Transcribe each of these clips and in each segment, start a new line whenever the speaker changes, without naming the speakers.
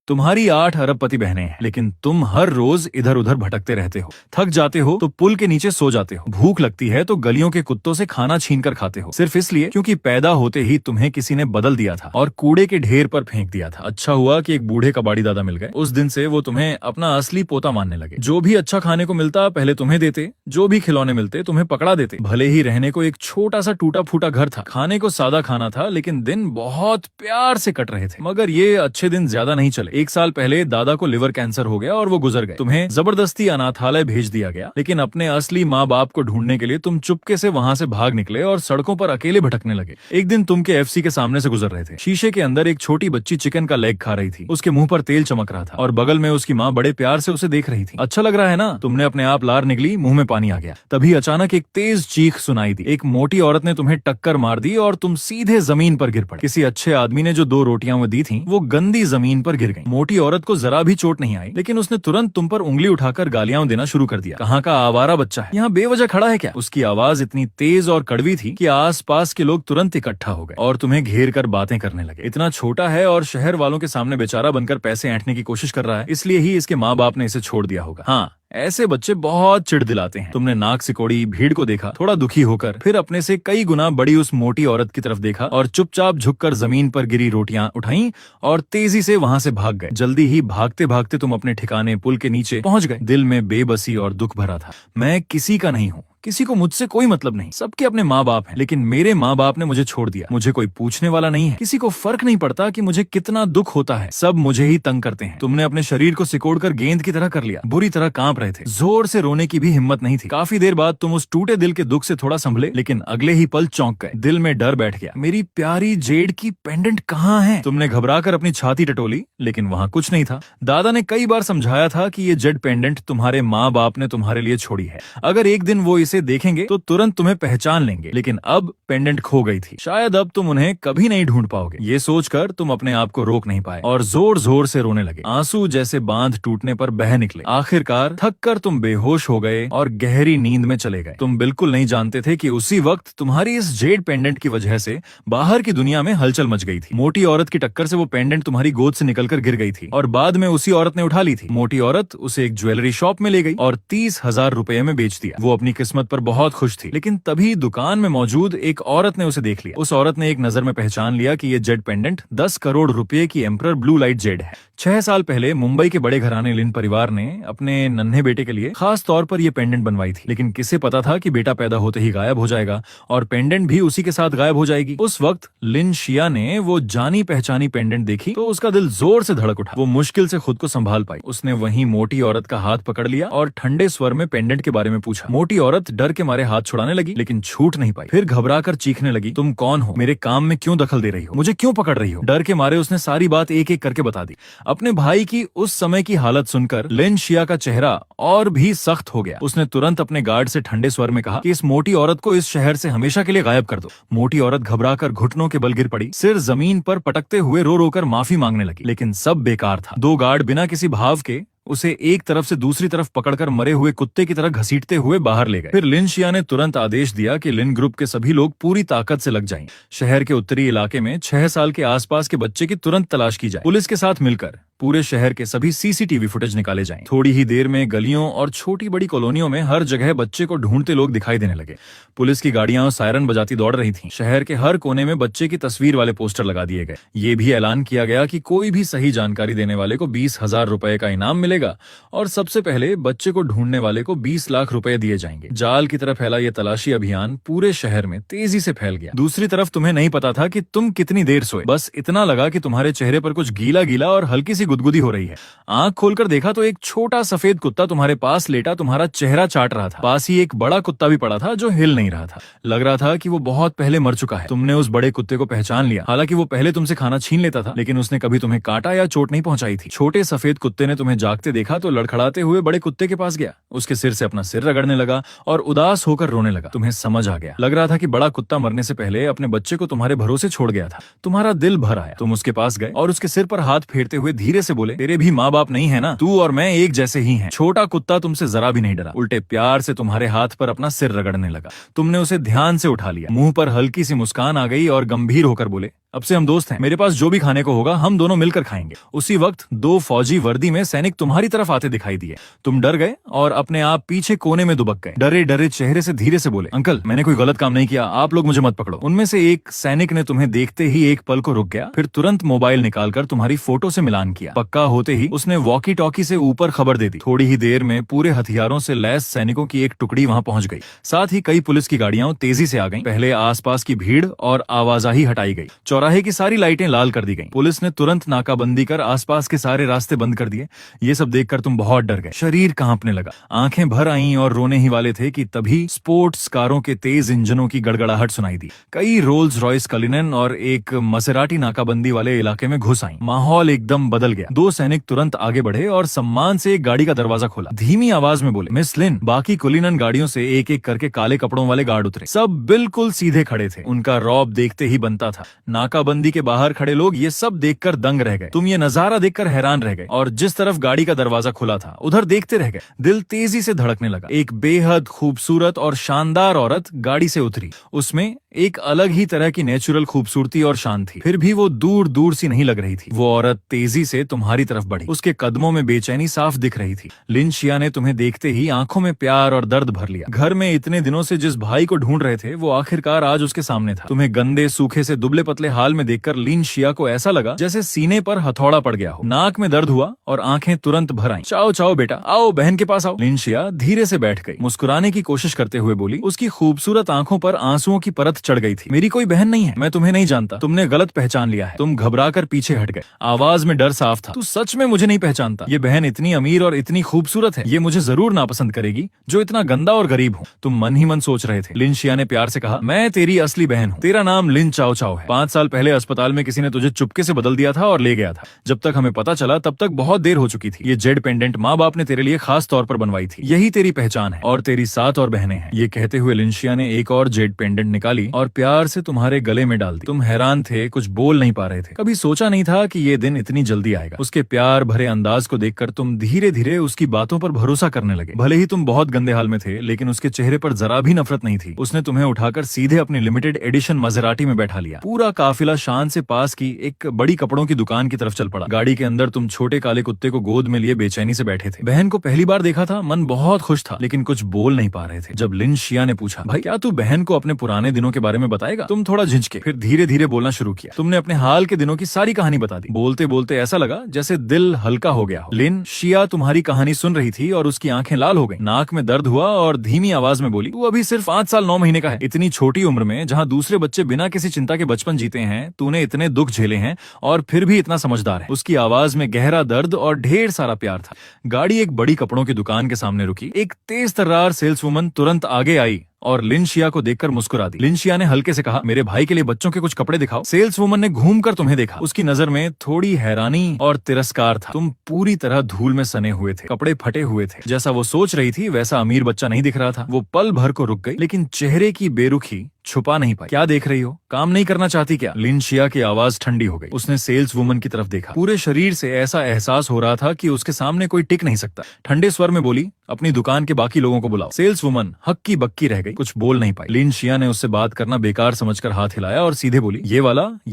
तुम्हारी 8 अरबपति बहनें हैं, लेकिन तुम हर रोज इधर उधर भटकते रहते हो। थक जाते हो तो पुल के नीचे सो जाते हो। भूख लगती है तो गलियों के कुत्तों से खाना छीन कर खाते हो, सिर्फ इसलिए क्योंकि पैदा होते ही तुम्हें किसी ने बदल दिया था और कूड़े के ढेर पर फेंक दिया था। अच्छा हुआ कि एक बूढ़े कबाड़ी दादा मिल गए। उस दिन से वो तुम्हें अपना असली पोता मानने लगे। जो भी अच्छा खाने को मिलता पहले तुम्हें देते, जो भी खिलौने मिलते तुम्हें पकड़ा देते। भले ही रहने को एक छोटा सा टूटा फूटा घर था, खाने को सादा खाना था, लेकिन दिन बहुत प्यार से कट रहे थे। मगर ये अच्छे दिन ज्यादा नहीं चले। 1 साल पहले दादा को लिवर कैंसर हो गया और वो गुजर गए। तुम्हें जबरदस्ती अनाथालय भेज दिया गया, लेकिन अपने असली माँ बाप को ढूंढने के लिए तुम चुपके से वहाँ से भाग निकले और सड़कों पर अकेले भटकने लगे। एक दिन तुम KFC के सामने से गुजर रहे थे। शीशे के अंदर एक छोटी बच्ची चिकन का लेग खा रही थी। उसके मुंह पर तेल चमक रहा था और बगल में उसकी माँ बड़े प्यार से उसे देख रही थी। अच्छा लग रहा है ना? तुमने अपने आप लार निकली, मुंह में पानी आ गया। तभी अचानक एक तेज चीख सुनाई दी। एक मोटी औरत ने तुम्हें टक्कर मार दी और तुम सीधे जमीन पर गिर पड़े। किसी अच्छे आदमी ने जो 2 रोटियां वो दी थी वो गंदी जमीन पर गिर गई। मोटी औरत को जरा भी चोट नहीं आई, लेकिन उसने तुरंत तुम पर उंगली उठाकर गालियां देना शुरू कर दिया। कहाँ का आवारा बच्चा है, यहाँ बेवजह खड़ा है क्या? उसकी आवाज इतनी तेज और कड़वी थी कि आसपास के लोग तुरंत इकट्ठा हो गए और तुम्हें घेर कर बातें करने लगे। इतना छोटा है और शहर वालों के सामने बेचारा बनकर पैसे ऐंठने की कोशिश कर रहा है, इसलिए ही इसके माँ बाप ने इसे छोड़ दिया होगा। हाँ, ऐसे बच्चे बहुत चिढ़ दिलाते हैं। तुमने नाक सिकोड़ी भीड़ को देखा, थोड़ा दुखी होकर, फिर अपने से कई गुना बड़ी उस मोटी औरत की तरफ देखा और चुपचाप झुककर जमीन पर गिरी रोटियां उठाई और तेजी से वहां से भाग गए। जल्दी ही भागते भागते तुम अपने ठिकाने पुल के नीचे पहुंच गए। दिल में बेबसी और दुख भरा था। मैं किसी का नहीं हूँ, किसी को मुझसे कोई मतलब नहीं, सबके अपने माँ बाप हैं, लेकिन मेरे माँ बाप ने मुझे छोड़ दिया। मुझे कोई पूछने वाला नहीं है, किसी को फर्क नहीं पड़ता कि मुझे कितना दुख होता है, सब मुझे ही तंग करते हैं। तुमने अपने शरीर को सिकोड़कर गेंद की तरह कर लिया, बुरी तरह कांप रहे थे, जोर से रोने की भी हिम्मत नहीं थी। काफी देर बाद तुम उस टूटे दिल के दुख से थोड़ा संभले, लेकिन अगले ही पल चौंक गए। दिल में डर बैठ गया। मेरी प्यारी जेड की पेंडेंट कहाँ है? तुमने घबराकर अपनी छाती टटोली, लेकिन वहाँ कुछ नहीं था। दादा ने कई बार समझाया था कि ये जेड पेंडेंट तुम्हारे माँ बाप ने तुम्हारे लिए छोड़ी है। अगर एक दिन वो इसे देखेंगे तो तुरंत तुम्हें पहचान लेंगे, लेकिन अब पेंडेंट खो गई थी। शायद अब तुम उन्हें कभी नहीं ढूंढ पाओगे। ये सोचकर तुम अपने आप को रोक नहीं पाए और जोर जोर से रोने लगे। आंसू जैसे बांध टूटने पर बह निकले। आखिरकार थक कर तुम बेहोश हो गए और गहरी नींद में चले गए। तुम बिल्कुल नहीं जानते थे कि उसी वक्त तुम्हारी इस जेड पेंडेंट की वजह से बाहर की दुनिया में हलचल मच गई थी। मोटी औरत की टक्कर से वो पेंडेंट तुम्हारी गोद से निकलकर गिर गई थी और बाद में उसी औरत ने उठा ली थी। मोटी औरत उसे एक ज्वेलरी शॉप में ले गई और 30,000 रुपए में बेच दिया। वो अपनी किस्मत पर बहुत खुश थी, लेकिन तभी दुकान में मौजूद एक औरत ने उसे देख लिया। उस औरत ने एक नजर में पहचान लिया कि ये जेड पेंडेंट 10 करोड़ रुपए की एम्परर ब्लू लाइट जेड है। 6 साल पहले मुंबई के बड़े घराने लिन परिवार ने अपने नन्हे बेटे के लिए खास तौर पर यह पेंडेंट बनवाई थी, लेकिन किसे पता था कि बेटा पैदा होते ही गायब हो जाएगा और पेंडेंट भी उसी के साथ गायब हो जाएगी। उस वक्त लिन शिया ने वो जानी पहचानी पेंडेंट देखी तो उसका दिल जोर से धड़क उठा। वो मुश्किल से खुद को संभाल पाई। उसने वहीं मोटी औरत का हाथ पकड़ लिया और ठंडे स्वर में पेंडेंट के बारे में पूछा। मोटी औरत डर के मारे हाथ छुड़ाने लगी, लेकिन छूट नहीं पाई। फिर घबराकर चीखने लगी, तुम कौन हो? मेरे काम में क्यों दखल दे रही हो? मुझे क्यों पकड़ रही हो? डर के मारे उसने सारी बात एक एक करके बता दी। अपने भाई की उस समय की हालत सुनकर लिन शिया का चेहरा और भी सख्त हो गया। उसने तुरंत अपने गार्ड से ठंडे स्वर में कहा कि इस मोटी औरत को इस शहर से हमेशा के लिए गायब कर दो। मोटी औरत घबराकर घुटनों के बल गिर पड़ी, सिर जमीन पर पटकते हुए रो रो कर माफी मांगने लगी, लेकिन सब बेकार था। 2 गार्ड बिना किसी भाव के उसे एक तरफ से दूसरी तरफ पकड़कर मरे हुए कुत्ते की तरह घसीटते हुए बाहर ले गए। फिर लिन शिया ने तुरंत आदेश दिया कि लिन ग्रुप के सभी लोग पूरी ताकत से लग जाएं। शहर के उत्तरी इलाके में 6 साल के आसपास के बच्चे की तुरंत तलाश की जाए। पुलिस के साथ मिलकर पूरे शहर के सभी CCTV फुटेज निकाले जाएं। थोड़ी ही देर में गलियों और छोटी बड़ी कॉलोनियों में हर जगह बच्चे को ढूंढते लोग दिखाई देने लगे। पुलिस की गाड़ियां सायरन बजाती दौड़ रही थीं। शहर के हर कोने में बच्चे की तस्वीर वाले पोस्टर लगा दिए गए। ये भी ऐलान किया गया कि कोई भी सही जानकारी देने वाले को 20,000 रुपए का इनाम मिलेगा और सबसे पहले बच्चे को ढूंढने वाले को 20 लाख रुपए दिए जाएंगे। जाल की तरह फैला ये तलाशी अभियान पूरे शहर में तेजी से फैल गया। दूसरी तरफ तुम्हें नहीं पता था कि तुम कितनी देर सोए। बस इतना लगा कि तुम्हारे चेहरे पर कुछ गीला गीला और हल्की सी गुदगुदी हो रही है। आंख खोलकर देखा तो एक छोटा सफेद कुत्ता तुम्हारे पास लेटा तुम्हारा चेहरा चाट रहा था। पास ही एक बड़ा कुत्ता भी पड़ा था जो हिल नहीं रहा था। लग रहा था कि वो बहुत पहले मर चुका है। तुमने उस बड़े कुत्ते को पहचान लिया। हालांकि वो पहले तुमसे खाना छीन लेता था, लेकिन उसने कभी तुम्हें काटा या चोट नहीं पहुंचाई थी। छोटे सफेद कुत्ते ने तुम्हें जागते देखा तो लड़खड़ाते हुए बड़े कुत्ते के पास गया, उसके सिर से अपना सिर रगड़ने लगा और उदास होकर रोने लगा। तुम्हें समझ आ गया। लग रहा था कि बड़ा कुत्ता मरने से पहले अपने बच्चे को तुम्हारे भरोसे छोड़ गया था। तुम्हारा दिल भर आया। तुम उसके पास गए और उसके सिर पर हाथ फेरते हुए धीरे धीरे से बोले, तेरे भी माँ बाप नहीं है ना, तू और मैं एक जैसे ही हैं। छोटा कुत्ता तुमसे जरा भी नहीं डरा, उल्टे प्यार से तुम्हारे हाथ पर अपना सिर रगड़ने लगा। तुमने उसे ध्यान से उठा लिया, मुंह पर हल्की सी मुस्कान आ गई और गंभीर होकर बोले, अब से हम दोस्त हैं। मेरे पास जो भी खाने को होगा हम दोनों मिलकर खाएंगे। उसी वक्त दो फौजी वर्दी में सैनिक तुम्हारी तरफ आते दिखाई दिए। तुम डर गए और अपने आप पीछे कोने में दुबक गए। डरे डरे चेहरे से धीरे से बोले, अंकल मैंने कोई गलत काम नहीं किया, आप लोग मुझे मत पकड़ो। उनमें से एक सैनिक ने तुम्हें देखते ही एक पल को रुक गया, फिर तुरंत मोबाइल निकालकर तुम्हारी फोटो से मिलान किया। पक्का होते ही उसने वॉकी टॉकी से ऊपर खबर दे दी। थोड़ी ही देर में पूरे हथियारों से लैस सैनिकों की एक टुकड़ी वहां पहुंच गई। साथ ही कई पुलिस की गाड़ियां तेजी से आ गईं। पहले आसपास की भीड़ और आवाजाही हटाई गई। चौराहे की सारी लाइटें लाल कर दी गईं। पुलिस ने तुरंत नाकाबंदी कर आसपास के सारे रास्ते बंद कर दिए। ये सब देखकर तुम बहुत डर गए, शरीर कांपने लगा, आंखें भर आईं और रोने ही वाले थे कि तभी स्पोर्ट्स कारों के तेज इंजनों की गड़गड़ाहट सुनाई दी। कई रोल्स रॉयस कलिनन और एक मसेराटी नाकाबंदी वाले इलाके में घुस आई। माहौल एकदम बदल गया। दो सैनिक तुरंत आगे बढ़े और सम्मान से एक गाड़ी का दरवाजा खोला। धीमी आवाज में बोले, मिस लिन। बाकी कुलिनन गाड़ियों से एक एक करके काले कपड़ों वाले गार्ड उतरे। सब बिल्कुल सीधे खड़े थे। उनका रौब देखते ही बनता था। नाकाबंदी के बाहर खड़े लोग ये सब देखकर दंग रह गए। तुम ये नजारा देखकर हैरान रह गए और जिस तरफ गाड़ी का दरवाजा खुला था उधर देखते रह गए। दिल तेजी से धड़कने लगा। एक बेहद खूबसूरत और शानदार औरत गाड़ी से उतरी। उसमें एक अलग ही तरह की नेचुरल खूबसूरती और शान थी, फिर भी वो दूर दूर सी नहीं लग रही थी। वो औरत तेजी से तुम्हारी तरफ बढ़ी। उसके कदमों में बेचैनी साफ दिख रही थी। लिन शिया ने तुम्हें देखते ही आंखों में प्यार और दर्द भर लिया। घर में इतने दिनों से जिस भाई को ढूंढ रहे थे वो आखिरकार आज उसके सामने था। तुम्हें गंदे सूखे से दुबले पतले हाल में देखकर लिन शिया को ऐसा लगा जैसे सीने पर हथौड़ा पड़ गया हो। नाक में दर्द हुआ और आंखें तुरंत भर आईं। चाओ चाओ बेटा, आओ बहन के पास आओ। लिन शिया धीरे से बैठ गई, मुस्कुराने की कोशिश करते हुए बोली। उसकी खूबसूरत आंखों पर आंसुओं की परत चढ़ गई थी। मेरी कोई बहन नहीं है, मैं तुम्हें नहीं जानता, तुमने गलत पहचान लिया है। तुम घबराकर पीछे हट गए। आवाज में डर साफ था। तू सच में मुझे नहीं पहचानता? ये बहन इतनी अमीर और इतनी खूबसूरत है, ये मुझे जरूर नापसंद करेगी जो इतना गंदा और गरीब हूँ। तुम मन ही मन सोच रहे थे। लिन शिया ने प्यार से कहा, मैं तेरी असली बहन हूँ। तेरा नाम लिन चाओ चाओ है। 5 साल पहले अस्पताल में किसी ने तुझे चुपके से बदल दिया था और ले गया था। जब तक हमें पता चला तब तक बहुत देर हो चुकी थी। ये जेड पेंडेंट माँ बाप ने तेरे लिए खास तौर पर बनवाई थी। यही तेरी पहचान है और तेरी 7 और बहनें हैं। ये कहते हुए लिन शिया ने एक और जेड पेंडेंट निकाली और प्यार से तुम्हारे गले में डाल दी। तुम हैरान थे, कुछ बोल नहीं पा रहे थे। कभी सोचा नहीं था कि ये दिन इतनी जल्दी आएगा। उसके प्यार भरे अंदाज को देखकर तुम धीरे धीरे उसकी बातों पर भरोसा करने लगे। भले ही तुम बहुत गंदे हाल में थे, लेकिन उसके चेहरे पर जरा भी नफरत नहीं थी। उसने तुम्हें उठाकर सीधे अपनी लिमिटेड एडिशन मजेराटी में बैठा लिया। पूरा काफिला शान से पास की एक बड़ी कपड़ों की दुकान की तरफ चल पड़ा। गाड़ी के अंदर तुम छोटे काले कुत्ते को गोद में लिए बेचैनी से बैठे थे। बहन को पहली बार देखा था, मन बहुत खुश था, लेकिन कुछ बोल नहीं पा रहे थे। जब लिन शिया ने पूछा, भाई क्या तू बहन को अपने पुराने दिनों के बारे में बताएगा? तुम थोड़ा झिझके, फिर धीरे धीरे बोलना शुरू किया। तुमने अपने हाल के दिनों की सारी कहानी बता दी। बोलते बोलते ऐसा लगा जैसे दिल हल्का हो गया हो। लिन शिया तुम्हारी कहानी सुन रही थी और उसकी आंखें लाल हो गई। नाक में दर्द हुआ और धीमी आवाज में बोली, तू अभी सिर्फ 5 साल 9 महीने का है। इतनी छोटी उम्र में जहाँ दूसरे बच्चे बिना किसी चिंता के बचपन जीते हैं, तूने इतने दुख झेले हैं और फिर भी इतना समझदार है। उसकी आवाज में गहरा दर्द और ढेर सारा प्यार था। गाड़ी एक बड़ी कपड़ों की दुकान के सामने रुकी। एक तेज तर्रार सेल्सवुमन तुरंत आगे आई और लिन शिया को देखकर मुस्कुरा दी। लिन शिया ने हल्के से कहा, मेरे भाई के लिए बच्चों के कुछ कपड़े दिखाओ। सेल्सवुमन ने घूमकर तुम्हें देखा। उसकी नजर में थोड़ी हैरानी और तिरस्कार था। तुम पूरी तरह धूल में सने हुए थे, कपड़े फटे हुए थे। जैसा वो सोच रही थी वैसा अमीर बच्चा नहीं दिख रहा था। वो पल भर को रुक गई, लेकिन चेहरे की बेरुखी छुपा नहीं पाई। क्या देख रही हो? काम नहीं करना चाहती क्या? लिन शिया की आवाज ठंडी हो गई। उसने सेल्स वुमन की तरफ देखा। पूरे शरीर से ऐसा एहसास हो रहा था कि उसके सामने कोई टिक नहीं सकता। ठंडे स्वर में बोली, अपनी दुकान के बाकी लोगों को बुलाओ। सेल्स वुमन हक्की बक्की रह गई, कुछ बोल नहीं पाई। लिन शिया ने उससे बात करना बेकार समझकर हाथ हिलाया और सीधे बोली, ये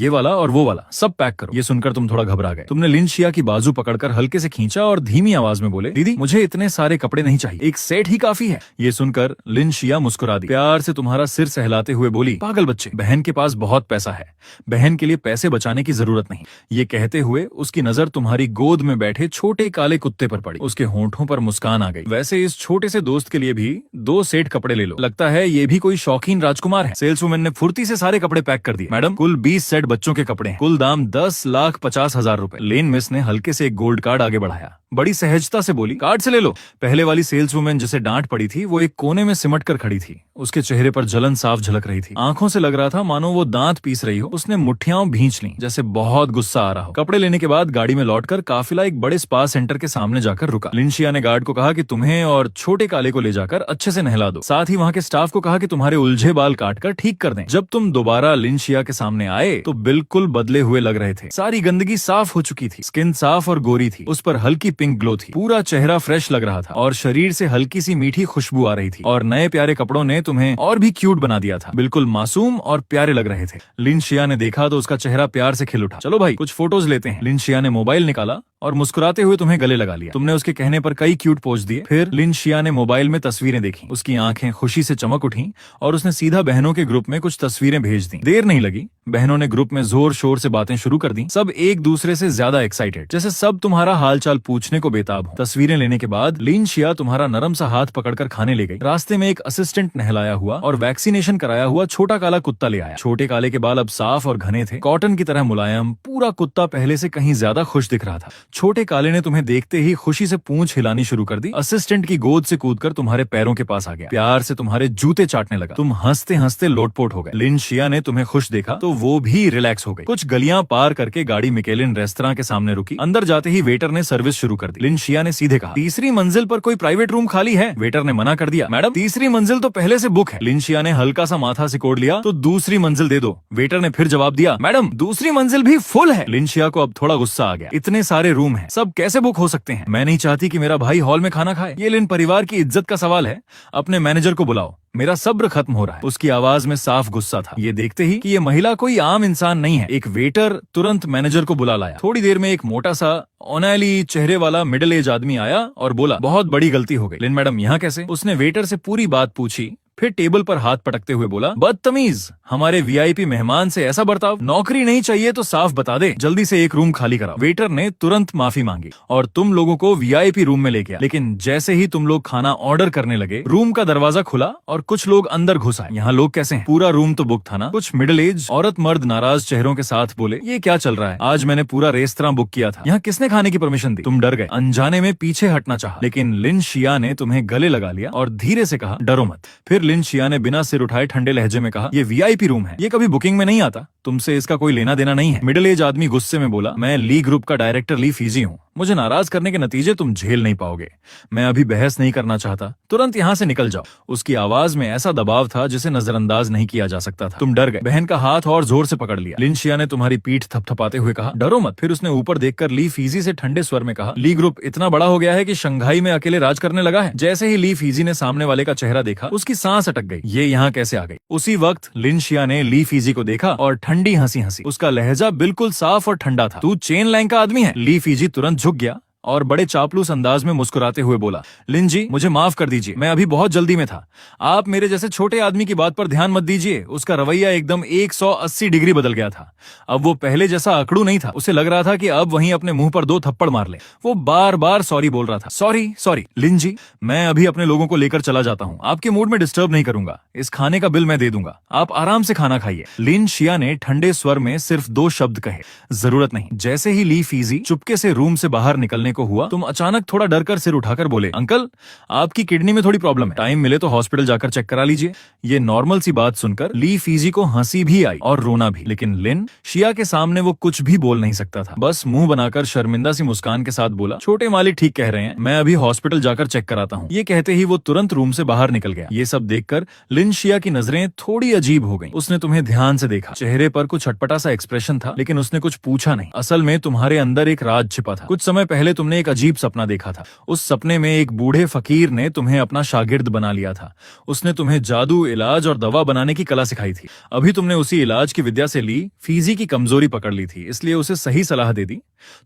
वाला और वो वाला सब पैक करो। ये सुनकर तुम थोड़ा घबरा गए। तुमने लिन शिया की बाजू पकड़कर हल्के से खींचा और धीमी आवाज में बोले, दीदी मुझे इतने सारे कपड़े नहीं चाहिए, एक सेट ही काफी है। ये सुनकर लिन शिया मुस्कुरा दी। प्यार से तुम्हारा सिर सहलाते हुए बोली, पागल बच्चे, बहन के पास बहुत पैसा है, बहन के लिए पैसे बचाने की जरूरत नहीं। ये कहते हुए उसकी नजर तुम्हारी गोद में बैठे छोटे काले कुत्ते पर पड़ी। उसके होंठों पर मुस्कान आ गई। वैसे इस छोटे से दोस्त के लिए भी 2 सेट कपड़े ले लो, लगता है ये भी कोई शौकीन राजकुमार है। सेल्सवुमन ने फुर्ती से सारे कपड़े पैक कर दिए। मैडम कुल 20 सेट बच्चों के कपड़े हैं, कुल दाम 10,50,000 रुपए। लेन मिस ने हल्के से एक गोल्ड कार्ड आगे बढ़ाया। बड़ी सहजता से बोली, कार्ड से ले लो। पहले वाली सेल्स वुमेन जिसे डांट पड़ी थी वो एक कोने में सिमट कर खड़ी थी। उसके चेहरे पर जलन साफ झलक रही थी। आंखों से लग रहा था मानो वो दांत पीस रही हो। उसने मुठ्ठियां भींच ली जैसे बहुत गुस्सा आ रहा हो। कपड़े लेने के बाद गाड़ी में लौटकर काफिला एक बड़े स्पा सेंटर के सामने जाकर रुका। लिनशिया ने गार्ड को कहा कि तुम्हें और छोटे काले को ले जाकर अच्छे से नहला दो। साथ ही वहाँ के स्टाफ को कहा कि तुम्हारे उलझे बाल काटकर ठीक कर दें। जब तुम दोबारा लिनशिया के सामने आए तो बिल्कुल बदले हुए लग रहे थे। सारी गंदगी साफ हो चुकी थी, स्किन साफ और गोरी थी, उस पर हल्की पिंक ग्लो थी, पूरा चेहरा फ्रेश लग रहा था और शरीर से हल्की सी मीठी खुशबू आ रही थी। और नए प्यारे कपड़ों ने तुम्हें और भी क्यूट बना दिया था। बिल्कुल मासूम और प्यारे लग रहे थे। लिनशिया ने देखा तो उसका चेहरा प्यार से खिल उठा। चलो भाई कुछ फोटोज लेते हैं। लिनशिया ने मोबाइल निकाला और मुस्कुराते हुए तुम्हें गले लगा लिया। तुमने उसके कहने पर कई क्यूट पोज दिए। फिर लिनशिया ने मोबाइल में तस्वीरें देखी। उसकी आंखें खुशी से चमक उठी और उसने सीधा बहनों के ग्रुप में कुछ तस्वीरें भेज दी। देर नहीं लगी, बहनों ने ग्रुप में जोर शोर से बातें शुरू कर दी। सब एक दूसरे से ज्यादा एक्साइटेड, जैसे सब तुम्हारा हालचाल पूछने को बेताब हो। तस्वीरें लेने के बाद लिनशिया तुम्हारा नरम सा हाथ पकड़कर खाने ले गई। रास्ते में एक असिस्टेंट नहलाया हुआ और वैक्सीनेशन कराया हुआ छोटा काला कुत्ता ले आया। छोटे काले के बाल अब साफ और घने थे, कॉटन की तरह मुलायम। पूरा कुत्ता पहले से कहीं ज्यादा खुश दिख रहा था। छोटे काले ने तुम्हें देखते ही खुशी से पूंछ हिलानी शुरू कर दी। असिस्टेंट की गोद से कूदकर तुम्हारे पैरों के पास आ गया। प्यार से तुम्हारे जूते चाटने लगा। तुम हंसते हंसते लोटपोट हो गए। लिनशिया ने तुम्हें खुश देखा तो वो भी रिलैक्स हो गई। कुछ गलियां पार करके गाड़ी मिकेलिन रेस्तरां के सामने रुकी। अंदर जाते ही वेटर ने सर्विस शुरू कर दी। लिनशिया ने सीधे कहा, तीसरी मंजिल पर कोई प्राइवेट रूम खाली है? वेटर ने मना कर दिया। मैडम तीसरी मंजिल तो पहले से बुक है। लिनशिया ने हल्का सा माथा सिकोड़ लिया, तो दूसरी मंजिल दे दो। वेटर ने फिर जवाब दिया, मैडम दूसरी मंजिल भी फुल है। लिनशिया को अब थोड़ा गुस्सा आ गया। इतने सारे रूम हैं, सब कैसे बुक हो सकते हैं? मैं नहीं चाहती कि मेरा भाई हॉल में खाना खाए। ये लिन परिवार की इज्जत का सवाल है। अपने मैनेजर को बुलाओ, मेरा सब्र खत्म हो रहा है। उसकी आवाज में साफ गुस्सा था। ये देखते ही कि ये महिला कोई आम इंसान नहीं है, एक वेटर तुरंत मैनेजर को बुला लाया। थोड़ी देर में एक मोटा सा ओनैली चेहरे वाला मिडिल एज आदमी आया और बोला, बहुत बड़ी गलती हो गई। लिन मैडम यहाँ कैसे? उसने वेटर से पूरी बात पूछी, फिर टेबल पर हाथ पटकते हुए बोला, बदतमीज, हमारे वीआईपी मेहमान से ऐसा बर्ताव? नौकरी नहीं चाहिए तो साफ बता दे, जल्दी से एक रूम खाली कराओ। वेटर ने तुरंत माफी मांगी और तुम लोगों को वीआईपी रूम में ले गया। लेकिन जैसे ही तुम लोग खाना ऑर्डर करने लगे, रूम का दरवाजा खुला और कुछ लोग अंदर घुस आए। यहाँ लोग कैसे हैं? पूरा रूम तो बुक था ना? कुछ मिडिल एज औरत मर्द नाराज चेहरों के साथ बोले, ये क्या चल रहा है? आज मैंने पूरा रेस्तरां बुक किया था, यहाँ किसने खाने की परमिशन दी? तुम डर गए, अनजाने में पीछे हटना चाहा, लेकिन लिनशिया ने तुम्हें गले लगा लिया और धीरे से कहा, डरो मत। फिर लिनशिया ने बिना सिर उठाए ठंडे लहजे में कहा, ये वीआईपी रूम है, ये कभी बुकिंग में नहीं आता, तुमसे इसका कोई लेना देना नहीं है। मिडिल एज आदमी गुस्से में बोला, मैं ली ग्रुप का डायरेक्टर ली फीजी हूँ, मुझे नाराज करने के नतीजे तुम झेल नहीं पाओगे। मैं अभी बहस नहीं करना चाहता, तुरंत यहाँ से निकल जाओ। उसकी आवाज में ऐसा दबाव था जिसे नजरअंदाज नहीं किया जा सकता था। तुम डर गए। बहन का हाथ और जोर से पकड़ लिया। लिनशिया ने तुम्हारी पीठ थपथपाते हुए कहा, डरो मत। फिर उसने ऊपर देखकर ली फीजी से ठंडे स्वर में कहा, ली ग्रुप इतना बड़ा हो गया है कि शंघाई में अकेले राज करने लगा है। जैसे ही ली फीजी ने सामने वाले का चेहरा देखा, उसकी सांस अटक गई। ये यहाँ कैसे आ गई? उसी वक्त लिनशिया ने ली फीजी को देखा और ठंडी हंसी हंसी। उसका लहजा बिल्कुल साफ और ठंडा था। तू चेन लैंग का आदमी है? ली फीजी तुरंत झुक गया और बड़े चापलूस अंदाज में मुस्कुराते हुए बोला, लिन जी मुझे माफ कर दीजिए, मैं अभी बहुत जल्दी में था। आप मेरे जैसे छोटे आदमी की बात पर ध्यान मत दीजिए। उसका रवैया एकदम 180 डिग्री बदल गया था। अब वो पहले जैसा अकड़ू नहीं था। उसे लग रहा था कि अब वहीं अपने मुंह पर 2 थप्पड़ मार ले। वो बार बार सॉरी बोल रहा था। सॉरी सॉरी लिन जी, मैं अभी अपने लोगों को लेकर चला जाता हूँ, आपके मूड में डिस्टर्ब नहीं करूंगा। इस खाने का बिल मैं दे दूंगा, आप आराम से खाना खाइए। लिनशिया ने ठंडे स्वर में सिर्फ 2 शब्द कहे, जरूरत नहीं। जैसे ही ली फीजी चुपके से रूम से बाहर निकलने को हुआ, तुम अचानक थोड़ा डरकर सिर उठाकर बोले, अंकल आपकी किडनी में थोड़ी प्रॉब्लम है, टाइम मिले तो हॉस्पिटल जाकर चेक करा लीजिए। ये नॉर्मल सी बात सुनकर ली फीजी को हंसी भी आई और रोना भी, लेकिन लिन शिया के सामने वो कुछ भी बोल नहीं सकता था। बस मुंह बनाकर शर्मिंदा सी मुस्कान के साथ बोला, छोटे मालिक ठीक कह रहे हैं, मैं अभी हॉस्पिटल जाकर चेक कराता हूँ। ये कहते ही वो तुरंत रूम से बाहर निकल गया। ये सब देखकर लिन शिया की नजरें थोड़ी अजीब हो गईं। उसने तुम्हें ध्यान से देखा। चेहरे पर कुछ अटपटा सा एक्सप्रेशन था, लेकिन उसने कुछ पूछा नहीं। असल में तुम्हारे अंदर एक राज छिपा था। कुछ समय पहले तुमने एक अजीब सपना देखा था। उस सपने में एक बूढ़े फकीर ने तुम्हें अपना शागिर्द बना लिया था। उसने तुम्हें जादू, इलाज और दवा बनाने की कला सिखाई थी। अभी तुमने उसी इलाज की विद्या से ली फीजी की कमजोरी पकड़ ली थी, इसलिए उसे सही सलाह दे दी।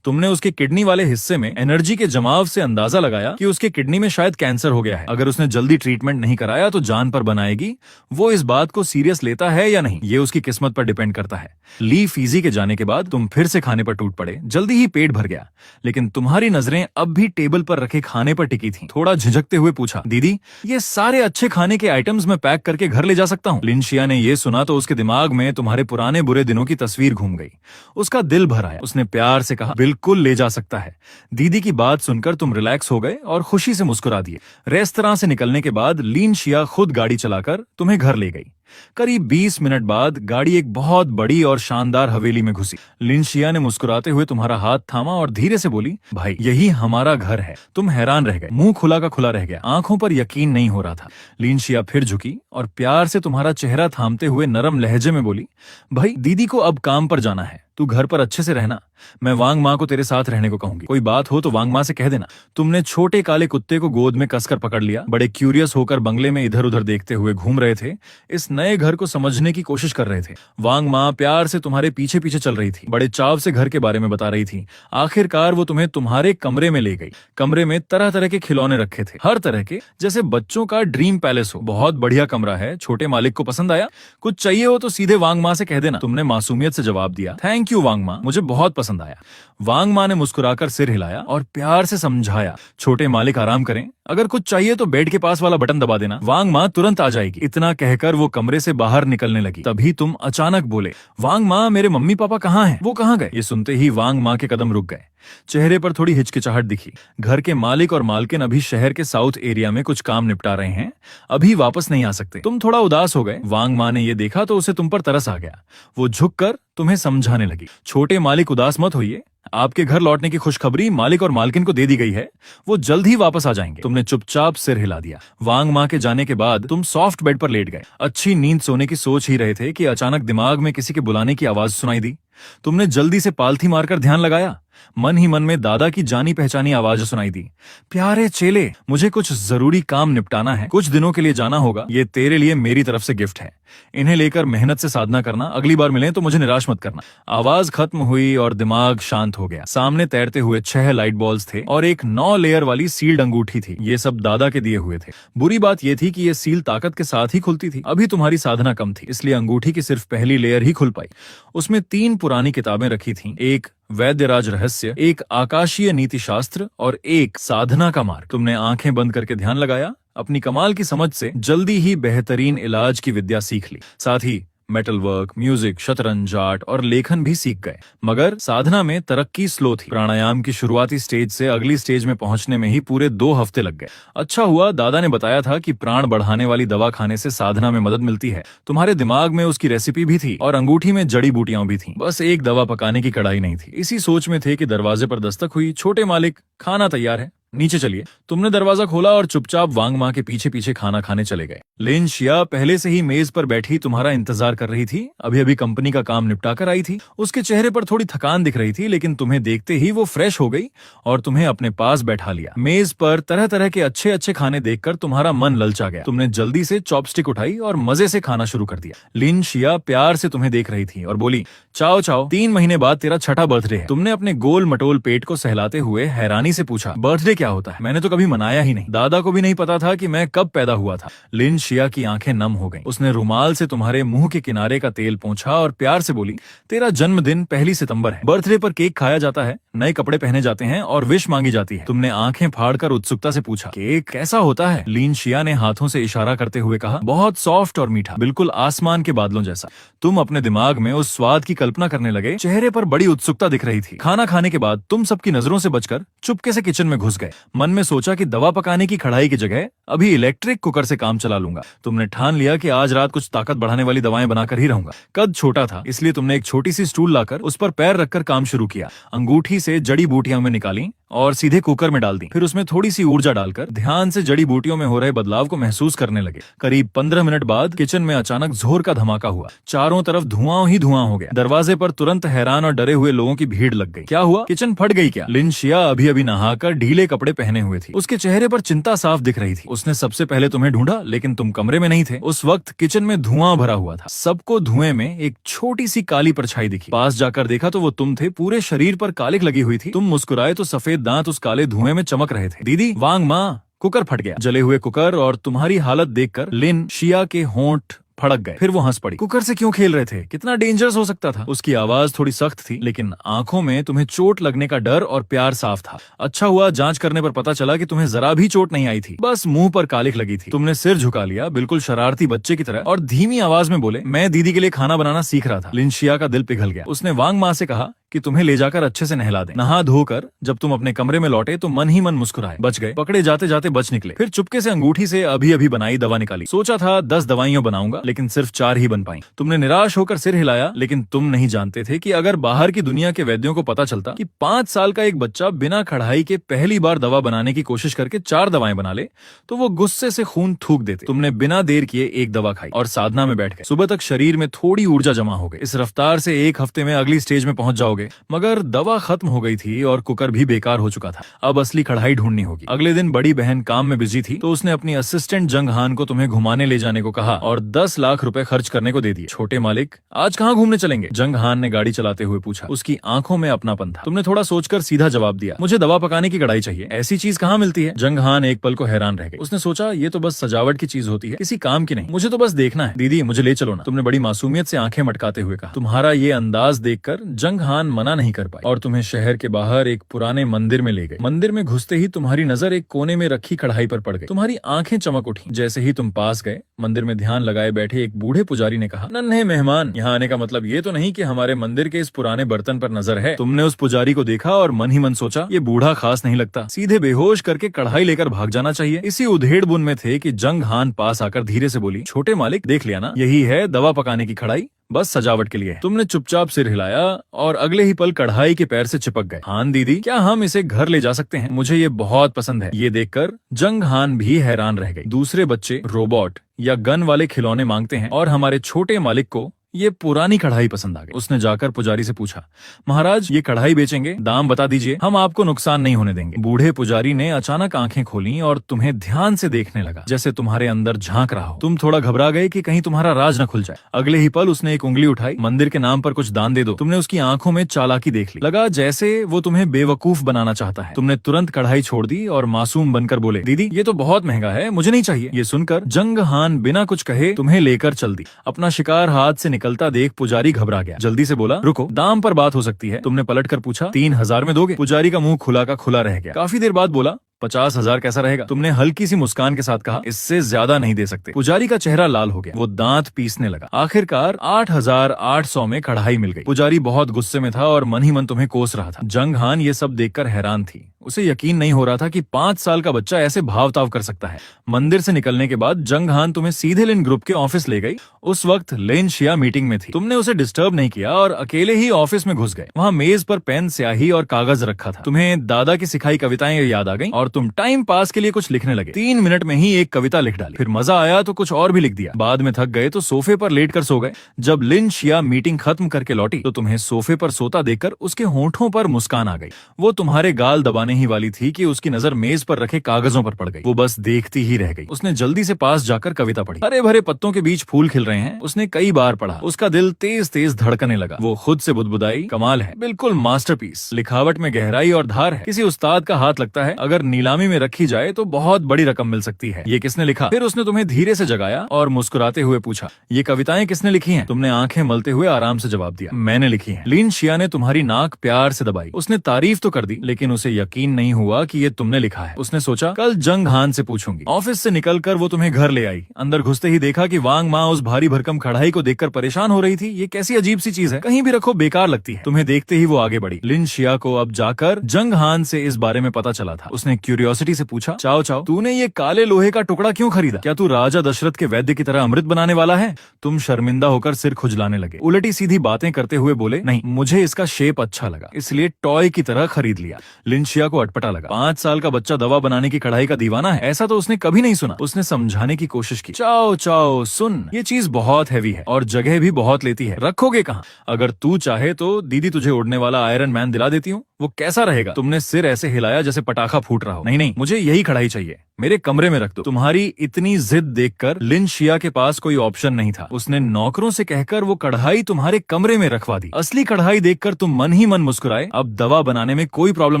तुमने उसके किडनी वाले हिस्से में एनर्जी के जमाव से अंदाजा लगाया कि उसके किडनी में शायद कैंसर हो गया है। अगर उसने जल्दी ट्रीटमेंट नहीं कराया तो जान पर बनाएगी। वो इस बात को सीरियस लेता है या नहीं, ये उसकी किस्मत पर डिपेंड करता है। ली फीजी के जाने के बाद तुम फिर से खाने पर टूट पड़े। जल्दी ही पेट भर गया, लेकिन तुम्हारी तुम्हारी नजरें अब भी टेबल पर रखे खाने पर टिकी थीं। थोड़ा झिझकते हुए पूछा, दीदी ये सारे अच्छे खाने के आइटम्स मैं पैक करके घर ले जा सकता हूँ? लिनशिया ने ये सुना तो उसके दिमाग में तुम्हारे पुराने बुरे दिनों की तस्वीर घूम गई। उसका दिल भर आया। उसने प्यार से कहा, बिल्कुल ले जा सकता है। दीदी की बात सुनकर तुम रिलैक्स हो गए और खुशी से मुस्कुरा दिए। रेस्तरां से निकलने के बाद लिनशिया खुद गाड़ी चलाकर तुम्हें घर ले गई। करीब 20 मिनट बाद गाड़ी एक बहुत बड़ी और शानदार हवेली में घुसी। लिनशिया ने मुस्कुराते हुए तुम्हारा हाथ थामा और धीरे से बोली, भाई यही हमारा घर है। तुम हैरान रह गए, मुंह खुला का खुला रह गया, आंखों पर यकीन नहीं हो रहा था। लिनशिया फिर झुकी और प्यार से तुम्हारा चेहरा थामते हुए नरम लहजे में बोली, भाई दीदी को अब काम पर जाना है, तू घर पर अच्छे से रहना। मैं वांग माँ को तेरे साथ रहने को कहूंगी। कोई बात हो तो वांग माँ से कह देना। तुमने छोटे काले कुत्ते को गोद में कसकर पकड़ लिया। बड़े क्यूरियस होकर बंगले में इधर उधर देखते हुए घूम रहे थे। इस नए घर को समझने की कोशिश कर रहे थे। वांग माँ प्यार से तुम्हारे पीछे पीछे चल रही थी। बड़े चाव से घर के बारे में बता रही थी। आखिरकार वो तुम्हें तुम्हारे कमरे में ले गई। कमरे में तरह तरह के खिलौने रखे थे, हर तरह के, जैसे बच्चों का ड्रीम पैलेस हो। बहुत बढ़िया कमरा है। छोटे मालिक को पसंद आया? कुछ चाहिए हो तो सीधे वांग माँ से कह देना। तुमने मासूमियत से जवाब दिया, थैंक यू वांग माँ, मुझे बहुत पसंद आया। वांग माँ ने मुस्कुराकर सिर हिलाया और प्यार से समझाया, छोटे मालिक आराम करें, अगर कुछ चाहिए तो बेड के पास वाला बटन दबा देना, वांग माँ तुरंत आ जाएगी। इतना कहकर वो कमरे से बाहर निकलने लगी। तभी तुम अचानक बोले, वांग माँ मेरे मम्मी पापा कहाँ हैं? वो कहाँ गए? ये सुनते ही वांग माँ के कदम रुक गए। चेहरे पर थोड़ी हिचकिचाहट दिखी। घर के मालिक और मालकिन अभी शहर के साउथ एरिया में कुछ काम निपटा रहे हैं, अभी वापस नहीं आ सकते। तुम थोड़ा उदास हो गए। वांग माँ ने ये देखा तो उसे तुम पर तरस आ गया। वो झुककर तुम्हें समझाने लगी, छोटे मालिक उदास मत होइए, आपके घर लौटने की खुशखबरी मालिक और मालकिन को दे दी गई है, वो जल्द ही वापस आ जाएंगे। तुमने चुपचाप सिर हिला दिया। वांग माँ के जाने के बाद तुम सॉफ्ट बेड पर लेट गए। अच्छी नींद सोने की सोच ही रहे थे कि अचानक दिमाग में किसी के बुलाने की आवाज सुनाई दी। तुमने जल्दी से पालथी मारकर ध्यान लगाया। मन ही मन में दादा की जानी पहचानी आवाज सुनाई दी, प्यारे चेले, मुझे कुछ जरूरी काम निपटाना है, कुछ दिनों के लिए जाना होगा, ये तेरे लिए मेरी तरफ से गिफ्ट है, इन्हें लेकर मेहनत से साधना करना, अगली बार मिलें तो मुझे निराश मत करना। आवाज खत्म हुई और दिमाग शांत हो गया। सामने तैरते हुए 6 लाइट बॉल्स थे और एक 9 लेयर वाली सील्ड अंगूठी थी। ये सब दादा के दिए हुए थे। बुरी बात ये थी कि ये सील ताकत के साथ ही खुलती थी। अभी तुम्हारी साधना कम थी, इसलिए अंगूठी की सिर्फ पहली लेयर ही खुल पाई। उसमें 3 पुरानी किताबें रखी थीं, एक वैद्यराज रहस्य, एक आकाशीय नीति शास्त्र और एक साधना का मार्ग। तुमने आंखें बंद करके ध्यान लगाया। अपनी कमाल की समझ से जल्दी ही बेहतरीन इलाज की विद्या सीख ली। साथ ही मेटल वर्क, म्यूजिक, शतरंज, आर्ट और लेखन भी सीख गए। मगर साधना में तरक्की स्लो थी। प्राणायाम की शुरुआती स्टेज से अगली स्टेज में पहुंचने में ही पूरे 2 हफ्ते लग गए। अच्छा हुआ दादा ने बताया था कि प्राण बढ़ाने वाली दवा खाने से साधना में मदद मिलती है। तुम्हारे दिमाग में उसकी रेसिपी भी थी और अंगूठी में जड़ी बूटियां भी थीं। बस एक दवा पकाने की कड़ाई नहीं थी। इसी सोच में थे कि दरवाजे पर दस्तक हुई। छोटे मालिक, खाना तैयार है, नीचे चलिए। तुमने दरवाजा खोला और चुपचाप वांग माँ के पीछे पीछे खाना खाने चले गए। लिनशिया पहले से ही मेज पर बैठी तुम्हारा इंतजार कर रही थी। अभी अभी कंपनी का काम निपटा कर आई थी। उसके चेहरे पर थोड़ी थकान दिख रही थी, लेकिन तुम्हें देखते ही वो फ्रेश हो गई और तुम्हें अपने पास बैठा लिया। मेज पर तरह तरह के अच्छे अच्छे खाने देखकर तुम्हारा मन ललचा गया। तुमने जल्दी से चॉपस्टिक उठाई और मजे से खाना शुरू कर दिया। लिनशिया प्यार से तुम्हें देख रही थी और बोली, चाओ चाओ, 3 महीने बाद तेरा छठा बर्थडे है। तुमने अपने गोल मटोल पेट को सहलाते हुए हैरानी से पूछा, बर्थडे क्या होता है? मैंने तो कभी मनाया ही नहीं। दादा को भी नहीं पता था कि मैं कब पैदा हुआ था। लिनशिया की आंखें नम हो गईं। उसने रुमाल से तुम्हारे मुंह के किनारे का तेल पोंछा और प्यार से बोली, तेरा जन्मदिन 1 सितंबर है। बर्थडे पर केक खाया जाता है, नए कपड़े पहने जाते हैं और विश मांगी जाती है। तुमने आंखें फाड़कर उत्सुकता से पूछा, केक कैसा होता है? लिनशिया ने हाथों से इशारा करते हुए कहा, बहुत सॉफ्ट और मीठा, बिल्कुल आसमान के बादलों जैसा। तुम अपने दिमाग में उस स्वाद की कल्पना करने लगे। चेहरे पर बड़ी उत्सुकता दिख रही थी। खाना खाने के बाद तुम सबकी नजरों से बचकर चुपके से किचन में घुस गए। मन में सोचा कि दवा पकाने की कढ़ाई की जगह अभी इलेक्ट्रिक कुकर से काम चला लूंगा। तुमने ठान लिया कि आज रात कुछ ताकत बढ़ाने वाली दवाएं बनाकर ही रहूंगा। कद छोटा था, इसलिए तुमने एक छोटी सी स्टूल लाकर उस पर पैर रखकर काम शुरू किया। अंगूठी से जड़ी बूटियां में निकाली और सीधे कुकर में डाल दी। फिर उसमें थोड़ी सी ऊर्जा डालकर ध्यान से जड़ी बूटियों में हो रहे बदलाव को महसूस करने लगे। करीब 15 मिनट बाद किचन में अचानक जोर का धमाका हुआ। चारों तरफ धुआं ही धुआं हो गया। दरवाजे पर तुरंत हैरान और डरे हुए लोगों की भीड़ लग गई। क्या हुआ? किचन फट गई क्या? लिनशिया अभी अभी नहाकर ढीले कपड़े पहने हुए थी। उसके चेहरे पर चिंता साफ दिख रही थी। उसने सबसे पहले तुम्हें ढूंढा, लेकिन तुम कमरे में नहीं थे। उस वक्त किचन में धुआं भरा हुआ था। सबको धुएं में एक छोटी सी काली परछाई दिखी। पास जाकर देखा तो वो तुम थे। पूरे शरीर पर कालिक लगी हुई थी। तुम मुस्कुराए तो सफेद दांत उस काले धुएं में चमक रहे थे। दीदी, वांग माँ, कुकर फट गया। जले हुए कुकर और तुम्हारी हालत देखकर लिनशिया के होंठ फड़क गए। फिर वो हंस पड़ी। कुकर से क्यों खेल रहे थे? कितना डेंजरस हो सकता था? उसकी आवाज थोड़ी सख्त थी, लेकिन आंखों में तुम्हें चोट लगने का डर और प्यार साफ था। अच्छा हुआ जांच करने पर पता चला कि तुम्हें जरा भी चोट नहीं आई थी, बस मुंह पर कालिख लगी थी। तुमने सिर झुका लिया, बिल्कुल शरारती बच्चे की तरह, और धीमी आवाज में बोले, मैं दीदी के लिए खाना बनाना सीख रहा था। लिनशिया का दिल पिघल गया। उसने वांग माँ से कहा कि तुम्हें ले जाकर अच्छे से नहला दें। नहा धोकर जब तुम अपने कमरे में लौटे तो मन ही मन मुस्कुराए। बच गए। पकड़े जाते जाते बच निकले। फिर चुपके से अंगूठी से अभी अभी बनाई दवा निकाली। सोचा था 10 दवाइयां बनाऊंगा, लेकिन सिर्फ 4 ही बन पाई। तुमने निराश होकर सिर हिलाया, लेकिन तुम नहीं जानते थे कि अगर बाहर की दुनिया के वैद्यों को पता चलता कि 5 साल का एक बच्चा बिना कढ़ाई के पहली बार दवा बनाने की कोशिश करके 4 दवाएं बना ले, तो वो गुस्से से खून थूक देते। तुमने बिना देर किए एक दवा खाई और साधना में बैठ गए। सुबह तक शरीर में थोड़ी ऊर्जा जमा हो गई। इस रफ्तार से 1 हफ्ते में अगली स्टेज में पहुंच जाओगे। मगर दवा खत्म हो गई थी और कुकर भी बेकार हो चुका था। अब असली कढ़ाई ढूंढनी होगी। अगले दिन बड़ी बहन काम में बिजी थी, तो उसने अपनी असिस्टेंट जंग हान को तुम्हें घुमाने ले जाने को कहा और 10 लाख रुपए खर्च करने को दे दिए। छोटे मालिक, आज कहाँ घूमने चलेंगे? जंग हान ने गाड़ी चलाते हुए पूछा। उसकी आंखों में अपनापन था। तुमने थोड़ा सोचकर सीधा जवाब दिया, मुझे दवा पकाने की कढ़ाई चाहिए। ऐसी चीज कहाँ मिलती है? जंग हान एक पल को हैरान रह गई। उसने सोचा, ये तो बस सजावट की चीज होती है, किसी काम की नहीं। मुझे तो बस देखना है। दीदी, मुझे ले चलो ना। तुमने बड़ी मासूमियत से आंखें मटकाते हुए कहा। तुम्हारा ये अंदाज देखकर जंग हान मना नहीं कर पाई और तुम्हें शहर के बाहर एक पुराने मंदिर में ले गए। मंदिर में घुसते ही तुम्हारी नजर एक कोने में रखी कढ़ाई पर पड़ गई। तुम्हारी आंखें चमक उठी। जैसे ही तुम पास गए, मंदिर में ध्यान लगाए बैठे एक बूढ़े पुजारी ने कहा, नन्हे मेहमान, यहाँ आने का मतलब ये तो नहीं कि हमारे मंदिर के इस पुराने बर्तन पर नजर है। तुमने उस पुजारी को देखा और मन ही मन सोचा, ये बूढ़ा खास नहीं लगता, सीधे बेहोश करके कढ़ाई लेकर भाग जाना चाहिए। इसी उधेड़ बुन में थे कि जंग हान पास आकर धीरे से बोली, छोटे मालिक, देख लिया ना, यही है दवा पकाने की कढ़ाई, बस सजावट के लिए है। तुमने चुपचाप सिर हिलाया और अगले ही पल कढ़ाई के पैर से चिपक गए। हान दीदी, क्या हम इसे घर ले जा सकते हैं? मुझे ये बहुत पसंद है। ये देखकर जंग हान भी हैरान रह गई। दूसरे बच्चे रोबोट या गन वाले खिलौने मांगते हैं और हमारे छोटे मालिक को ये पुरानी कढ़ाई पसंद आ गई। उसने जाकर पुजारी से पूछा, महाराज, ये कढ़ाई बेचेंगे? दाम बता दीजिए, हम आपको नुकसान नहीं होने देंगे। बूढ़े पुजारी ने अचानक आंखें खोली और तुम्हें ध्यान से देखने लगा, जैसे तुम्हारे अंदर झांक रहा हो। तुम थोड़ा घबरा गए कि कहीं तुम्हारा राज न खुल जाए। अगले ही पल उसने एक उंगली उठाई, मंदिर के नाम पर कुछ दान दे दो। तुमने उसकी आंखों में चालाकी देख ली। लगा जैसे वो तुम्हें बेवकूफ बनाना चाहता है। तुमने तुरंत कढ़ाई छोड़ दी और मासूम बनकर बोले, दीदी, ये तो बहुत महंगा है, मुझे नहीं चाहिए। ये सुनकर जंग हान बिना कुछ कहे तुम्हें लेकर चल दी। अपना शिकार हाथ से निकलता देख पुजारी घबरा गया। जल्दी से बोला, रुको, दाम पर बात हो सकती है। तुमने पलटकर पूछा, 3000 में दोगे? पुजारी का मुंह खुला का खुला रह गया। काफी देर बाद बोला, 50,000 कैसा रहेगा? तुमने हल्की सी मुस्कान के साथ कहा, इससे ज्यादा नहीं दे सकते। पुजारी का चेहरा लाल हो गया। वो दांत पीसने लगा। आखिरकार 8,800 में कढ़ाई मिल गई। पुजारी बहुत गुस्से में था और मन ही मन तुम्हें कोस रहा था। जंग हान ये सब देखकर हैरान थी। उसे यकीन नहीं हो रहा था कि 5 साल का बच्चा ऐसे भाव ताव कर सकता है। मंदिर से निकलने के बाद जंग हान तुम्हें सीधे लिन ग्रुप के ऑफिस ले गई। उस वक्त लिन शिया मीटिंग में थी। तुमने उसे डिस्टर्ब नहीं किया और अकेले ही ऑफिस में घुस गए। वहाँ मेज पर पेन, स्याही और कागज रखा था। तुम्हें दादा की सिखाई कविताएं याद आ गईं और तुम टाइम पास के लिए कुछ लिखने लगे। 3 मिनट में ही एक कविता लिख डाली। फिर मजा आया तो कुछ और भी लिख दिया। बाद में थक गए तो सोफे पर लेट कर सो गए। जब लिन शिया मीटिंग खत्म करके लौटी तो तुम्हें सोफे पर सोता देखकर उसके होंठों पर मुस्कान आ गई। वो तुम्हारे गाल दबाने ही वाली थी कि उसकी नजर मेज पर रखे कागजों पर पड़ गई। वो बस देखती ही रह गई। उसने जल्दी से पास जाकर कविता पढ़ी। हरे भरे पत्तों के बीच फूल खिल रहे हैं। उसने कई बार पढ़ा। उसका दिल तेज तेज धड़कने लगा। वो खुद से बुदबुदाई, कमाल है, बिल्कुल मास्टरपीस। लिखावट में गहराई और धार है। किसी उस्ताद का हाथ लगता है। अगर नीलामी में रखी जाए तो बहुत बड़ी रकम मिल सकती है। ये किसने लिखा? फिर उसने तुम्हें धीरे से जगाया और मुस्कुराते हुए पूछा, ये कविताएं किसने लिखी हैं? तुमने आंखें मलते हुए आराम से जवाब दिया, मैंने लिखी हैं। लिन शिया ने तुम्हारी नाक प्यार से दबाई। उसने तारीफ तो कर दी, लेकिन उसे यकीन नहीं हुआ कि ये तुमने लिखा है। उसने सोचा, कल जंग हान से पूछूंगी। ऑफिस से निकलकर वो तुम्हें घर ले आई। अंदर घुसते ही देखा कि वांग माँ उस भारी भरकम कढ़ाई को देखकर परेशान हो रही थी। ये कैसी अजीब सी चीज है, कहीं भी रखो बेकार लगती है। तुम्हें देखते ही वो आगे बढ़ी। लिन शिया को अब जाकर जंग हान से इस बारे में पता चला था। उसने क्यूरियोसिटी से पूछा, चाओ चाओ, तूने ये काले लोहे का टुकड़ा क्यों खरीदा? क्या तू राजा दशरथ के वैद्य की तरह अमृत बनाने वाला है? तुम शर्मिंदा होकर सिर खुजलाने लगे। उलटी सीधी बातें करते हुए बोले, नहीं, मुझे इसका शेप अच्छा लगा, इसलिए टॉय की तरह खरीद लिया। लिन शिया को अटपटा लगा। 5 साल का बच्चा दवा बनाने की कढ़ाई का दीवाना है, ऐसा तो उसने कभी नहीं सुना। उसने समझाने की कोशिश की, चाओ चाओ, सुन, ये चीज बहुत हैवी है और जगह भी बहुत लेती है, रखोगे कहाँ? अगर तू चाहे तो दीदी तुझे उड़ने वाला आयरन मैन दिला देती हूँ। वो कैसा रहेगा? तुमने सिर ऐसे हिलाया जैसे पटाखा फूट रहा हो। नहीं नहीं, मुझे यही कढ़ाई चाहिए। मेरे कमरे में रख दो। तुम्हारी इतनी जिद देखकर लिन शिया के पास कोई ऑप्शन नहीं था। उसने नौकरों से कहकर वो कढ़ाई तुम्हारे कमरे में रखवा दी। असली कढ़ाई देखकर तुम मन ही मन मुस्कुराए। अब दवा बनाने में कोई प्रॉब्लम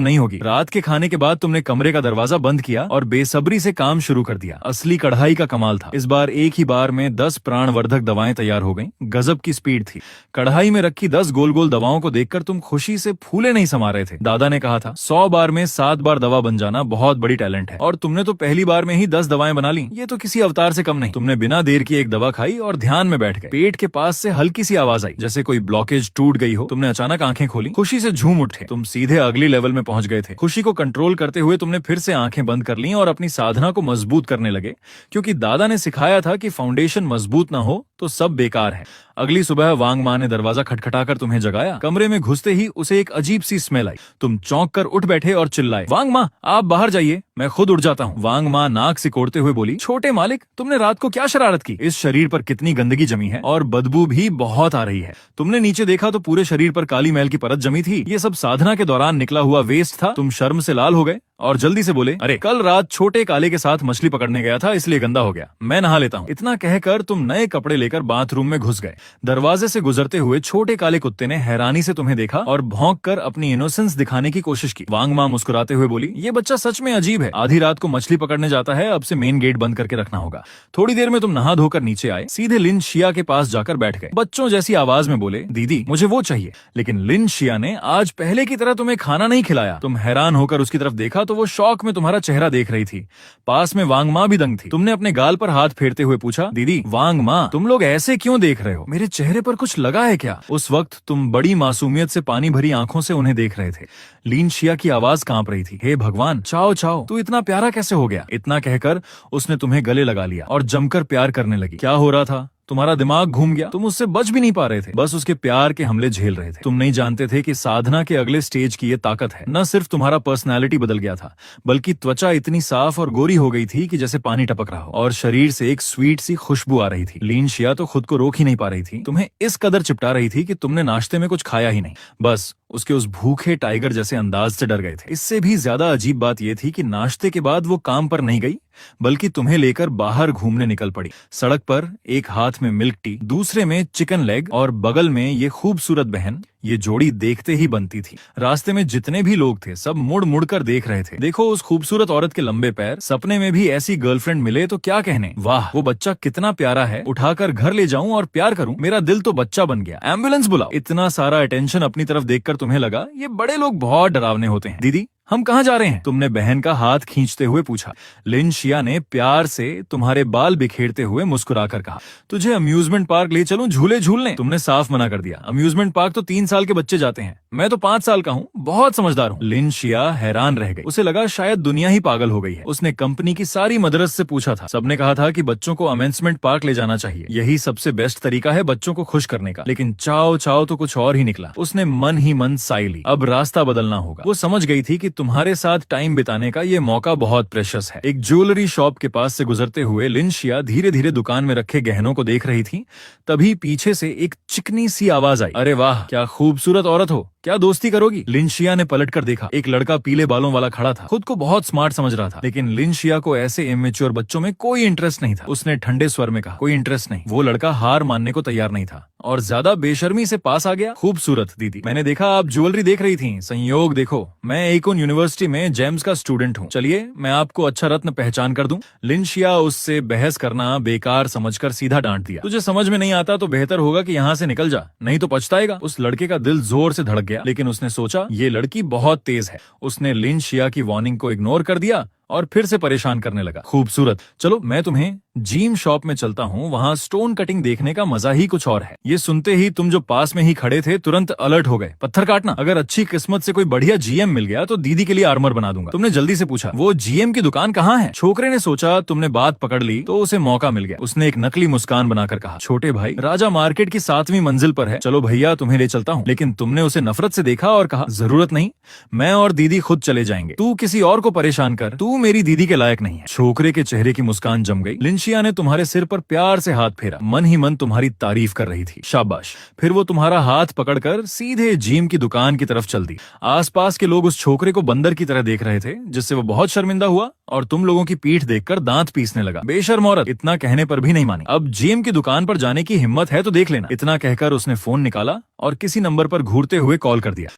नहीं होगी। रात के खाने के बाद तुमने कमरे का दरवाजा बंद किया और बेसब्री से काम शुरू कर दिया। असली कढ़ाई का कमाल था। इस बार एक ही बार में 10 प्राणवर्धक दवाएं तैयार हो गईं। गजब की स्पीड थी। कढ़ाई में रखी 10 गोल गोल दवाओं को देखकर तुम खुशी से फूले नहीं समा रहे थे। दादा ने कहा था 100 बार में 7 बार दवा बन जाना बहुत बड़ी टैलेंट है, और तुमने तो पहली बार में ही 10 दवाएं बना ली। ये तो किसी अवतार से कम नहीं। तुमने बिना देर किए एक दवा खाई और ध्यान में बैठ गए। पेट के पास से हल्की सी आवाज आई, जैसे कोई ब्लॉकेज टूट गई हो। तुमने अचानक आंखें खोली, खुशी से झूम उठे। तुम सीधे अगली लेवल में पहुंच गए थे। खुशी को कंट्रोल करते हुए तुमने फिर से आंखें बंद कर ली और अपनी साधना को मजबूत करने लगे, क्योंकि दादा ने सिखाया था कि फाउंडेशन मजबूत ना हो तो सब बेकार है। अगली सुबह वांग माँ ने दरवाजा खटखटाकर तुम्हें जगाया। कमरे में घुसते ही उसे एक अजीब सी स्मेल आई। तुम चौंक कर उठ बैठे और चिल्लाए, वांग माँ आप बाहर जाइए, मैं खुद उठ जाता हूँ। वांग माँ नाक सिकोड़ते हुए बोली, छोटे मालिक तुमने रात को क्या शरारत की? इस शरीर पर कितनी गंदगी जमी है और बदबू भी बहुत आ रही है। तुमने नीचे देखा तो पूरे शरीर पर काली मैल की परत जमी थी। ये सब साधना के दौरान निकला हुआ वेस्ट था। तुम शर्म से लाल हो गए और जल्दी से बोले, अरे कल रात छोटे काले के साथ मछली पकड़ने गया था इसलिए गंदा हो गया, मैं नहा लेता हूँ। इतना कहकर तुम नए कपड़े लेकर बाथरूम में घुस गए। दरवाजे से गुजरते हुए छोटे काले कुत्ते ने हैरानी से तुम्हें देखा और भौंक कर अपनी इनोसेंस दिखाने की कोशिश की। वांग माँ मुस्कुराते हुए बोली, ये बच्चा सच में अजीब है, आधी रात को मछली पकड़ने जाता है, अब से मेन गेट बंद करके रखना होगा। थोड़ी देर में तुम नहा धोकर नीचे आए, सीधे लिन शिया के पास जाकर बैठ गए। बच्चों जैसी आवाज में बोले, दीदी मुझे वो चाहिए। लेकिन लिन शिया ने आज पहले की तरह तुम्हें खाना नहीं खिलाया। तुम हैरान होकर उसकी तरफ देखा तो वो शौक में तुम्हारा चेहरा देख रही थी। पास में वांग माँ भी दंग थी। तुमने अपने गाल पर हाथ फेरते हुए पूछा, दीदी वांग माँ तुम लोग ऐसे क्यों देख रहे हो? मेरे चेहरे पर कुछ लगा है क्या? उस वक्त तुम बड़ी मासूमियत से पानी भरी आंखों से उन्हें देख रहे थे। लीन शिया की आवाज कांप रही थी, हे भगवान चाओ चाओ तू इतना प्यारा कैसे हो गया? इतना कहकर उसने तुम्हें गले लगा लिया और जमकर प्यार करने लगी। क्या हो रहा था? तुम्हारा दिमाग घूम गया, तुम उससे बच भी नहीं पा रहे थे, बस उसके प्यार के हमले झेल रहे थे। तुम नहीं जानते थे कि साधना के अगले स्टेज की ये ताकत है। न सिर्फ तुम्हारा पर्सनालिटी बदल गया था, बल्कि त्वचा इतनी साफ और गोरी हो गई थी कि जैसे पानी टपक रहा हो, और शरीर से एक स्वीट सी खुशबू आ रही थी। लीन शिया तो खुद को रोक ही नहीं पा रही थी। तुम्हें इस कदर चिपटा रही थी कि तुमने नाश्ते में कुछ खाया ही नहीं, बस उसके उस भूखे टाइगर जैसे अंदाज से डर गए थे। इससे भी ज्यादा अजीब बात यह थी कि नाश्ते के बाद वो काम पर नहीं गई, बल्कि तुम्हें लेकर बाहर घूमने निकल पड़ी। सड़क पर एक हाथ में मिल्क टी, दूसरे में चिकन लेग और बगल में ये खूबसूरत बहन। ये जोड़ी देखते ही बनती थी। रास्ते में जितने भी लोग थे सब मुड़ मुड़ कर देख रहे थे। देखो उस खूबसूरत औरत के लंबे पैर, सपने में भी ऐसी गर्लफ्रेंड मिले तो क्या कहने। वाह वो बच्चा कितना प्यारा है, उठाकर घर ले जाऊं और प्यार करूं, मेरा दिल तो बच्चा बन गया, एम्बुलेंस बुलाओ। इतना सारा अटेंशन अपनी तरफ देखकर तुम्हें लगा ये बड़े लोग बहुत डरावने होते हैं। दीदी हम कहाँ जा रहे हैं? तुमने बहन का हाथ खींचते हुए पूछा। लिन शिया ने प्यार से तुम्हारे बाल बिखेरते हुए मुस्कुराकर कहा, तुझे अम्यूजमेंट पार्क ले चलूं झूले झूलने? तुमने साफ मना कर दिया। अम्यूजमेंट पार्क तो 3 साल के बच्चे जाते हैं, मैं तो 5 साल का हूँ, बहुत समझदार हूँ। लिन शिया हैरान रह गई। उसे लगा शायद दुनिया ही पागल हो गई है। उसने कंपनी की सारी मदरस से पूछा था, सबने कहा था कि बच्चों को अमेंसमेंट पार्क ले जाना चाहिए, यही सबसे बेस्ट तरीका है बच्चों को खुश करने का। लेकिन चाओ चाओ तो कुछ और ही निकला। उसने मन ही मन साई ली, अब रास्ता बदलना होगा। वो समझ गई थी कि तुम्हारे साथ टाइम बिताने का ये मौका बहुत प्रेशियस है। एक ज्वेलरी शॉप के पास से गुजरते हुए लिन शिया धीरे धीरे दुकान में रखे गहनों को देख रही थी। तभी पीछे से एक चिकनी सी आवाज आई, अरे वाह क्या खूबसूरत औरत हो, क्या दोस्ती करोगी? लिन शिया ने पलटकर देखा, एक लड़का पीले बालों वाला खड़ा था। खुद को बहुत स्मार्ट समझ रहा था, लेकिन लिन शिया को ऐसे इमेच्योर बच्चों में कोई इंटरेस्ट नहीं था। उसने ठंडे स्वर में कहा, कोई इंटरेस्ट नहीं। वो लड़का हार मानने को तैयार नहीं था और ज्यादा बेशर्मी से पास आ गया। खूबसूरत दीदी, मैंने देखा आप ज्वेलरी देख रही थी। संयोग देखो मैं एकोन यूनिवर्सिटी में जेम्स का स्टूडेंट हूँ, चलिए मैं आपको अच्छा रत्न पहचान कर दूं। लिन शिया उससे बहस करना बेकार समझकर सीधा डांट दिया, तुझे समझ में नहीं आता तो बेहतर होगा कि यहाँ से निकल जा, नहीं तो पछताएगा। उस लड़के का दिल जोर से धड़क गया, लेकिन उसने सोचा ये लड़की बहुत तेज है। उसने लिन शिया की वार्निंग को इग्नोर कर दिया और फिर से परेशान करने लगा। खूबसूरत, चलो मैं तुम्हें जिम शॉप में चलता हूँ, वहाँ स्टोन कटिंग देखने का मजा ही कुछ और है। ये सुनते ही तुम जो पास में ही खड़े थे तुरंत अलर्ट हो गए, पत्थर काटना। अगर अच्छी किस्मत से कोई बढ़िया जीएम मिल गया तो दीदी के लिए आर्मर बना दूंगा। तुमने जल्दी से पूछा, वो जीएम की दुकान कहाँ है? छोकरे ने सोचा तुमने बात पकड़ ली तो उसे मौका मिल गया। उसने एक नकली मुस्कान बनाकर कहा, छोटे भाई राजा मार्केट की 7वीं मंजिल पर है, चलो भैया तुम्हें ले चलता हूँ। लेकिन तुमने उसे नफरत से देखा और कहा, जरूरत नहीं, मैं और दीदी खुद चले जाएंगे, तू किसी और को परेशान कर, तू मेरी दीदी के लायक नहीं है। छोकरे के चेहरे की मुस्कान जम गई। लिन लुशिया ने तुम्हारे सिर पर प्यार से हाथ फेरा, मन ही मन तुम्हारी तारीफ कर रही थी। शाबाश। फिर वो तुम्हारा हाथ पकड़कर सीधे जिम की दुकान की तरफ चल दी। आसपास के लोग उस छोकरे को बंदर की तरह देख रहे थे, जिससे वो बहुत शर्मिंदा हुआ और तुम लोगों की पीठ देखकर दांत पीसने लगा। बेशर्म औरत, इतना कहने पर भी नहीं मानी। अब जिम की दुकान पर जाने की हिम्मत है तो देख लेना। इतना कहकर उसने फोन निकाला और किसी नंबर पर घूरते हुए कॉल कर दिया।